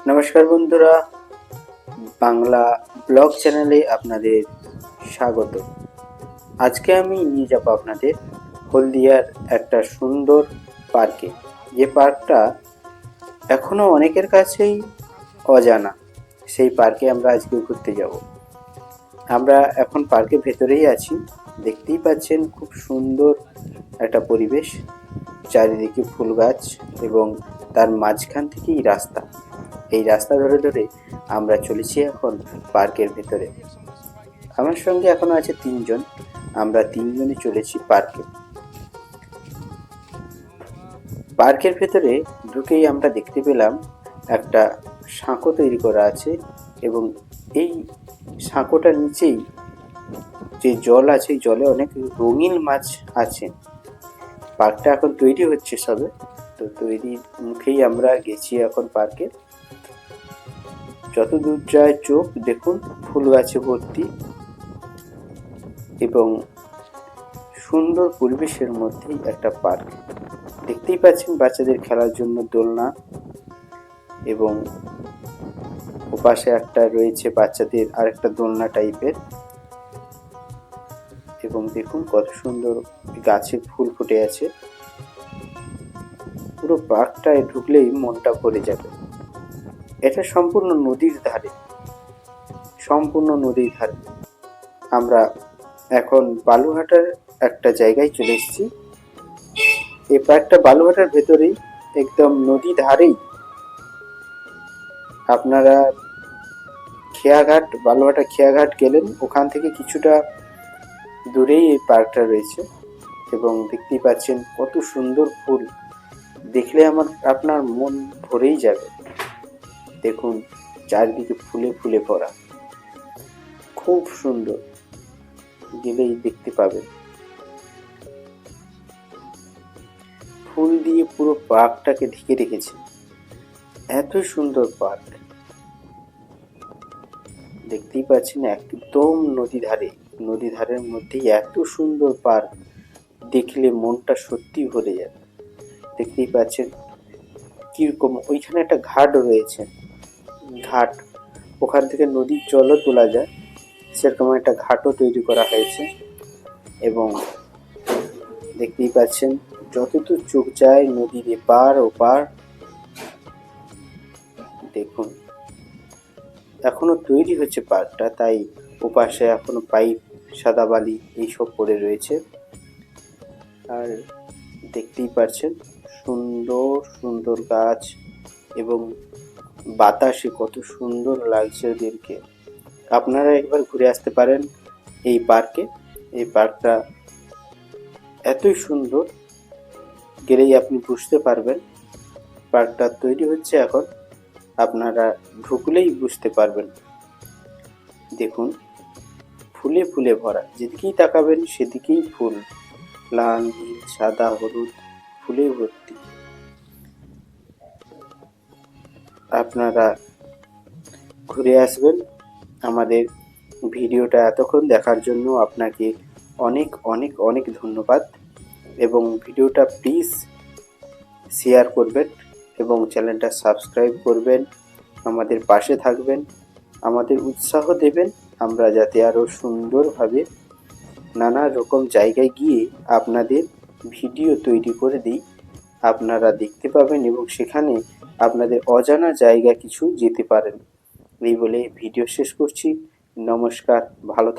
নমস্কার বন্ধুরা, বাংলা ব্লগ চ্যানেলে আপনাদের স্বাগত। আজকে আমি নিয়ে যাব আপনাদের হলদিয়ার একটা সুন্দর পার্কে, যে পার্কটা এখনও অনেকের কাছেই অজানা। সেই পার্কে আমরা আজকে ঘুরতে যাব। আমরা এখন পার্কের ভেতরেই আছি। দেখতেই পাচ্ছেন খুব সুন্দর একটা পরিবেশ, চারিদিকে ফুল গাছ এবং তার মাঝখান থেকেই রাস্তা। এই রাস্তা ধরে ধরে আমরা চলেছি এখন পার্কের ভেতরে। আমার সঙ্গে এখনো আছে তিনজন। আমরা তিনজনই চলেছি পার্কে। পার্কের ভেতরে ঢুকেই আমরা দেখতে পেলাম একটা সাঁকো তৈরি করা আছে এবং এই সাঁকোটার নিচেই যে জল আছে, জলে অনেক রঙিন মাছ আছে। পার্কটা এখন তৈরি হচ্ছে সবে, তো তৈরির মুখেই আমরা গেছি এখন পার্কে। যত দূর যায় চোখ দেখুন ফুল গাছে ভর্তি এবং সুন্দর পরিবেশের মধ্যেই একটা পার্ক। দেখতেই পাচ্ছেন বাচ্চাদের খেলার জন্য দোলনা এবং ওপাশে একটা রয়েছে বাচ্চাদের আরেকটা দোলনা টাইপের। এবং দেখুন কত সুন্দর গাছে ফুল ফুটে আছে। পুরো পার্কটায় ঢুকলেই মনটা ভরে যাবে। এটা সম্পূর্ণ নদীর ধারে, আমরা এখন বালুঘাটার একটা জায়গায় চলে এসেছি। এই পার্কটা বালুঘাটার ভেতরেই, একদম নদী ধারেই। আপনারা খেয়াঘাট, বালুঘাটা খেয়াঘাট গেলেন, ওখান থেকে কিছুটা দূরেই এই পার্কটা রয়েছে। এবং দেখতেই পাচ্ছেন কত সুন্দর ফুল, দেখলে আপনার মন ভরেই যাবে। দেখুন চারিদিকে ফুলে ফুলে ভরা, খুব সুন্দর, গেলেই দেখতে পাবেন। ফুল দিয়ে পুরো পার্কটাকে ঢেকে রেখেছে। এত সুন্দর পার্ক, দেখতেই পাচ্ছেন একদম নদী ধারের মধ্যেই এত সুন্দর পার্ক, দেখলে মনটা সত্যি ভরে যাবে। দেখতেই পাচ্ছেন কিরকম, ওইখানে একটা ঘাট রয়েছে, ঘাট, ওখান থেকে নদীর জলও তোলা যায়, সেরকম একটা ঘাটও তৈরি করা হয়েছে। এবং দেখতেই পাচ্ছেন যতদূর চোখ যায় নদীর এপার ওপার। দেখুন এখনো তৈরি হচ্ছে পার্কটা, তাই ওপাশে এখনো পাইপ, সাদা বালি এইসব পড়ে রয়েছে। আর দেখতেই পাচ্ছেন সুন্দর সুন্দর গাছ এবং বাতাসে কত সুন্দর লাগছে ওদেরকে। আপনারা একবার ঘুরে আসতে পারেন এই পার্কে। এই পার্কটা এতই সুন্দর, গেলেই আপনি বুঝতে পারবেন। পার্কটা তৈরি হচ্ছে এখন, আপনারা ঢুকলেই বুঝতে পারবেন। দেখুন ফুলে ফুলে ভরা, যেদিকেই তাকাবেন সেদিকেই ফুল, লাল, নীল, সাদা, হলুদ, ফুলে ভর্তি। আপনারা ঘুরে আসবেন। আমাদের ভিডিওটা এতক্ষণ দেখার জন্য আপনাকে অনেক অনেক অনেক ধন্যবাদ। এবং ভিডিওটা প্লিজ শেয়ার করবেন এবং চ্যানেলটা সাবস্ক্রাইব করবেন, আমাদের পাশে থাকবেন, আমাদের উৎসাহ দেবেন, আমরা যাতে আরও সুন্দরভাবে নানা রকম জায়গায় গিয়ে আপনাদের ভিডিও তৈরি করে দিই। আপনারা দেখতে পাবেন এবং সেখানে আপনাদের অজানা জায়গা কিছু যেতে পারেন। এই বলে ভিডিও শেষ করছি। নমস্কার, ভালো